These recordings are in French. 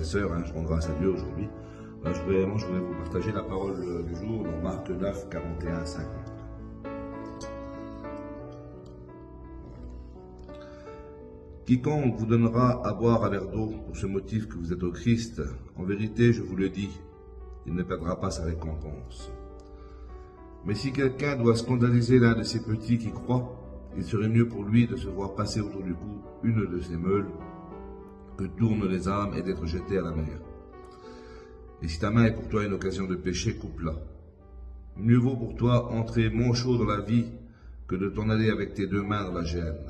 et sœurs, je rends grâce à Dieu aujourd'hui. Je voudrais vous partager la parole du jour dans Marc 9, 41, 50. Quiconque vous donnera à boire un verre d'eau pour ce motif que vous êtes au Christ, en vérité, je vous le dis, il ne perdra pas sa récompense. Mais si quelqu'un doit scandaliser l'un de ces petits qui croient, il serait mieux pour lui de se voir passer autour du cou une de ces meules que tournent les âmes et d'être jeté à la mer. Et si ta main est pour toi une occasion de péché, coupe-la. Mieux vaut pour toi entrer manchot dans la vie que de t'en aller avec tes deux mains dans la géhenne,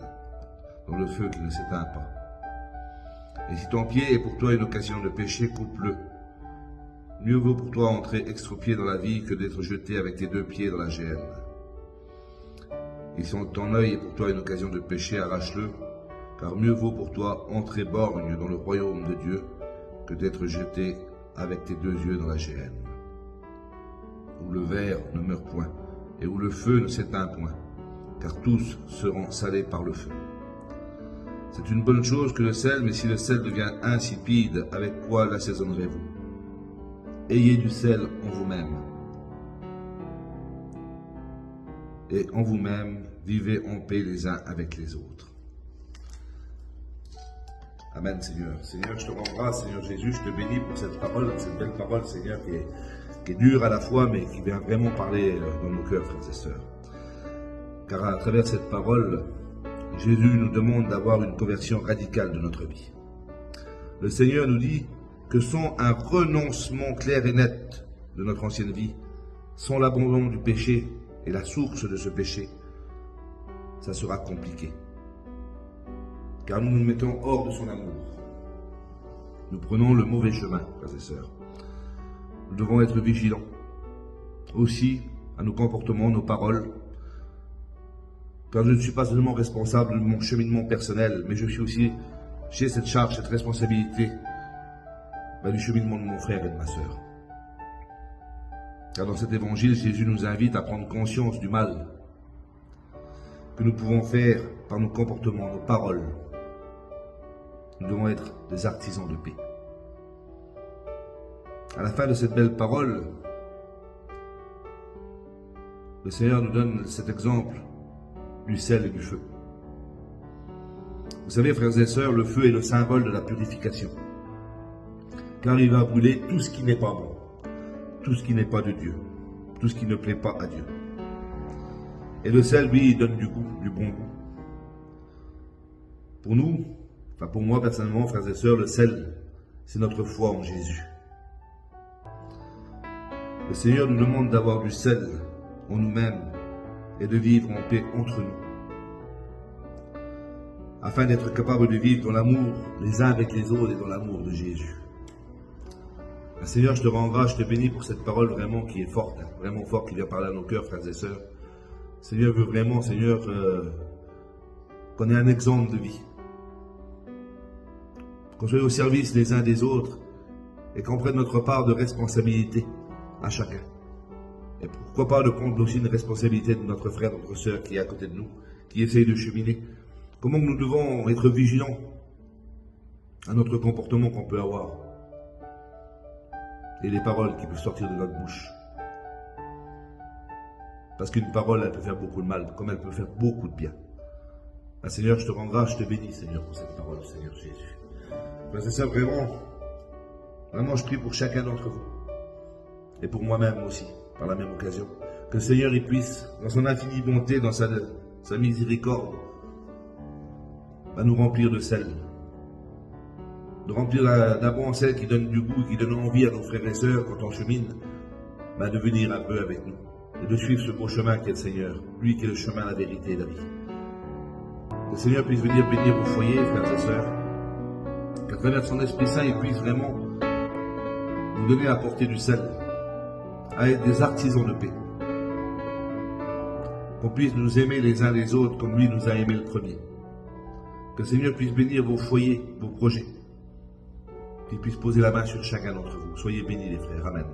dans le feu qui ne s'éteint pas. Et si ton pied est pour toi une occasion de péché, coupe-le. Mieux vaut pour toi entrer extropié dans la vie que d'être jeté avec tes deux pieds dans la géhenne. Et si ton œil est pour toi une occasion de péché, arrache-le, car mieux vaut pour toi entrer borgne dans le royaume de Dieu que d'être jeté avec tes deux yeux dans la géhenne, où le ver ne meurt point et où le feu ne s'éteint point, car tous seront salés par le feu. C'est une bonne chose que le sel, mais si le sel devient insipide, avec quoi l'assaisonnerez-vous? Ayez du sel en vous-même. Et en vous-même, vivez en paix les uns avec les autres. Amen, Seigneur. Seigneur, je te rends grâce, Seigneur Jésus, je te bénis pour cette parole, cette belle parole, Seigneur, qui est dure à la fois, mais qui vient vraiment parler dans nos cœurs, frères et sœurs. Car à travers cette parole, Jésus nous demande d'avoir une conversion radicale de notre vie. Le Seigneur nous dit que sans un renoncement clair et net de notre ancienne vie, sans l'abandon du péché et la source de ce péché, ça sera compliqué. Car nous nous mettons hors de son amour. Nous prenons le mauvais chemin, frères et sœurs. Nous devons être vigilants aussi à nos comportements, nos paroles, car je ne suis pas seulement responsable de mon cheminement personnel, mais je suis aussi, j'ai cette charge, cette responsabilité du cheminement de mon frère et de ma sœur. Car dans cet évangile, Jésus nous invite à prendre conscience du mal que nous pouvons faire par nos comportements, nos paroles. Nous devons être des artisans de paix. À la fin de cette belle parole, le Seigneur nous donne cet exemple du sel et du feu. Vous savez, frères et sœurs, le feu est le symbole de la purification. Car il va brûler tout ce qui n'est pas bon, tout ce qui n'est pas de Dieu, tout ce qui ne plaît pas à Dieu. Et le sel, lui, il donne du goût, du bon goût. Pour nous, pour moi personnellement, frères et sœurs, le sel, c'est notre foi en Jésus. Le Seigneur nous demande d'avoir du sel en nous-mêmes et de vivre en paix entre nous, afin d'être capables de vivre dans l'amour les uns avec les autres et dans l'amour de Jésus. Seigneur, je te rends grâce, je te bénis pour cette parole vraiment qui est forte, vraiment forte, qui vient parler à nos cœurs, frères et sœurs. Seigneur veut vraiment, Seigneur, qu'on ait un exemple de vie, qu'on soit au service les uns des autres et qu'on prenne notre part de responsabilité à chacun. Et pourquoi pas de prendre aussi une responsabilité de notre frère, notre sœur qui est à côté de nous, qui essaye de cheminer. Comment nous devons être vigilants à notre comportement qu'on peut avoir et les paroles qui peuvent sortir de notre bouche. Parce qu'une parole, elle peut faire beaucoup de mal, comme elle peut faire beaucoup de bien. Seigneur, je te rends grâce, je te bénis, Seigneur, pour cette parole, Seigneur Jésus. C'est ça, vraiment, je prie pour chacun d'entre vous. Et pour moi-même aussi, par la même occasion. Que le Seigneur, il puisse, dans son infinie bonté, dans sa miséricorde, nous remplir de sel. De remplir d'un bon sel qui donne du goût, qui donne envie à nos frères et sœurs, quand on chemine, de venir un peu avec nous. Et de suivre ce beau chemin qu'est le Seigneur, lui qui est le chemin, la vérité et la vie. Que le Seigneur puisse venir bénir vos foyers, frères et sœurs, qu'à travers son Esprit Saint, il puisse vraiment nous donner à porter du sel, à être des artisans de paix. Qu'on puisse nous aimer les uns les autres comme lui nous a aimés le premier. Que le Seigneur puisse bénir vos foyers, vos projets, qu'il puisse poser la main sur chacun d'entre vous. Soyez bénis les frères. Amen.